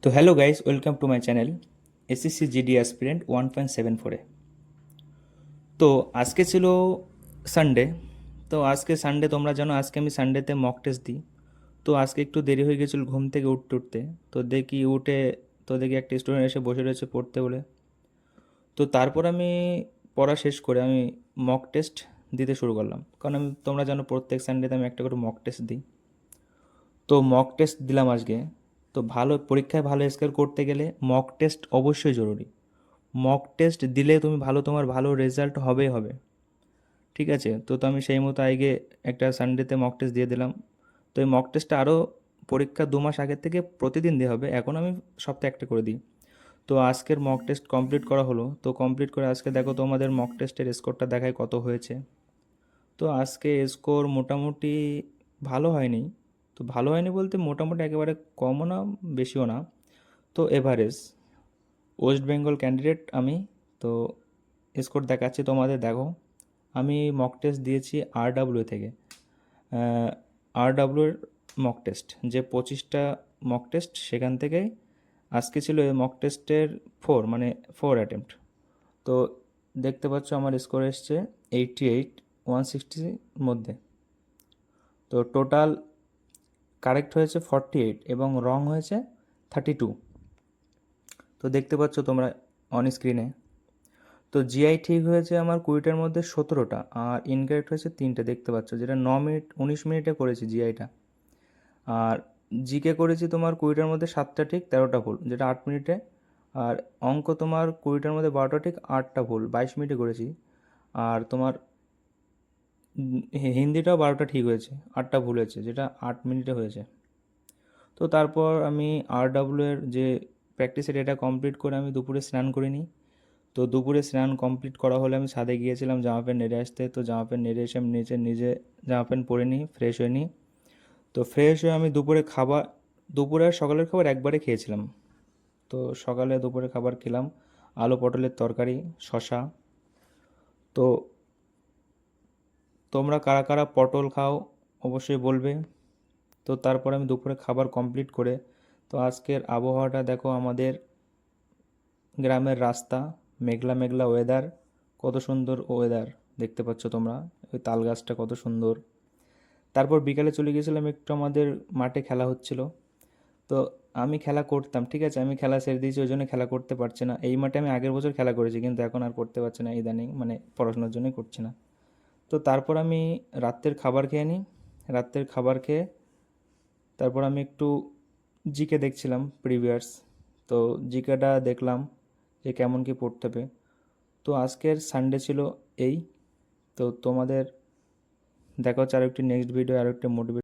তো hello guys, welcome to my channel SSC GD aspirant 1.74-এ। তো আজকে ছিল সানডে। তো আজকে সানডে, তোমরা জানো আজকে আমি সানডেতে মক টেস্ট দিই। তো আজকে একটু দেরি হয়ে গেছিলো ঘুম থেকে উঠতে উঠতে। তো দেখি একটা স্টুডেন্ট এসে বসে রয়েছে পড়তে বলে। তো তারপর আমি পড়া শেষ করে আমি মক টেস্ট দিতে শুরু করলাম, কারণ তোমরা জানো প্রত্যেক সানডেতে আমি একটা করে মক টেস্ট দিই। তো মক টেস্ট দিলাম আজকে। তো পরীক্ষায় ভালো স্কোর করতে গেলে মক টেস্ট অবশ্যই জরুরি। মক টেস্ট দিলে তোমার ভালো রেজাল্ট হবেই হবে। ঠিক আছে, তো আমি সেই মতো আগে একটা সানডেতে মক টেস্ট দিয়ে দিলাম। তো এই মক টেস্টটা আরও পরীক্ষা 2 মাস আগের থেকে প্রতিদিন দেওয়া হবে, এখন আমি সপ্তাহে একটা করে দিই। তো আজকের মক টেস্ট কমপ্লিট করা হলো। তো কমপ্লিট করে আজকে দেখো তোমাদের মক টেস্টের স্কোরটা দেখায় কত হয়েছে। তো আজকে স্কোর মোটামুটি ভালো হয়নি। তো ভালো হয়নি বলতে মোটামুটি একেবারে কমও না, বেশিও না। তো এভারেজ ওয়েস্ট বেঙ্গল ক্যান্ডিডেট আমি। তো স্কোর দেখাচ্ছি তোমাদের, দেখো। আমি মক টেস্ট দিয়েছি আরডাব্লিউ থেকে। আরডাব্লিউর মক টেস্ট যে 25টা মক টেস্ট, সেখান থেকেই আজকে ছিল এই মক টেস্টের 4 অ্যাটেম্প্ট। তো দেখতে পাচ্ছ আমার স্কোর এসছে 88, 160 মধ্যে। তো টোটাল কারেক্ট হয়েছে 48 এবং রং হয়েছে 32। তো দেখতে পাচ্ছ তোমরা অন স্ক্রিনে। তো জিআই ঠিক হয়েছে আমার 20টার মধ্যে 17টা, আর ইনকারেক্ট হয়েছে 3টে, দেখতে পাচ্ছ, যেটা 9 মিনিট 19 মিনিটে করেছি জিআইটা। আর জিকে করেছি তোমার 20টার মধ্যে 7টা ঠিক, 13টা ভুল, যেটা 8 মিনিটে। আর অঙ্ক তোমার 20টার মধ্যে 12টা ঠিক, 8টা ভুল, 22 মিনিটে করেছি। আর তোমার হিন্দিটাও 12টা ঠিক হয়েছে, 8টা ভুল হয়েছে, যেটা 8 মিনিটে হয়েছে। তো তারপর আমি আরডাব্লিউ এর যে প্র্যাকটিসের এটা কমপ্লিট করে আমি দুপুরে স্নান করে নিই। তো দুপুরে স্নান কমপ্লিট করা হলে আমি ছাদে গিয়েছিলাম জামা প্যান্ট নেড়ে আসতে। তো জামা প্যান্ট নেড়ে এসে আমি নিজে জামা প্যান্ট পরে নিই, ফ্রেশ হয়ে নিই। তো ফ্রেশ হয়ে আমি দুপুরে আর সকালের খাবার একবারে খেয়েছিলাম। তো সকালে দুপুরে খাবার খেলাম আলু পটলের তরকারি, শশা। তো তোমরা কারা কারা পটল খাও অবশ্যই বলবে। তো তারপর আমি দুপুরে খাবার কমপ্লিট করে, তো আজকের আবহাওয়াটা দেখো, আমাদের গ্রামের রাস্তা, মেঘলা মেঘলা ওয়েদার, কত সুন্দর ওয়েদার দেখতে পাচ্ছ তোমরা। ওই তাল গাছটা কত সুন্দর। তারপর বিকালে চলে গিয়েছিলাম একটু, আমাদের মাঠে খেলা হচ্ছিল। তো আমি খেলা করতাম, ঠিক আছে, আমি খেলা ছেড়ে দিয়েছি, ওই জন্য খেলা করতে পারছি না। এই মাঠে আমি আগের বছর খেলা করেছি, কিন্তু এখন আর করতে পারছি না ইদানিং, পড়াশোনার জন্যই করছি না। তো তারপর আমি রাত্রের খাবার খেয়ে নিই। রাত্রের খাবার খেয়ে তারপর আমি একটু জিকে দেখছিলাম প্রিভিয়াস। তো জিকেটা দেখলাম যে কেমন কি পড়তে হবে। তো আজকের সানডে ছিল এই। তো তোমাদের দেখা হচ্ছে আরও একটি নেক্সট ভিডিও, আরও একটি মোটিভেট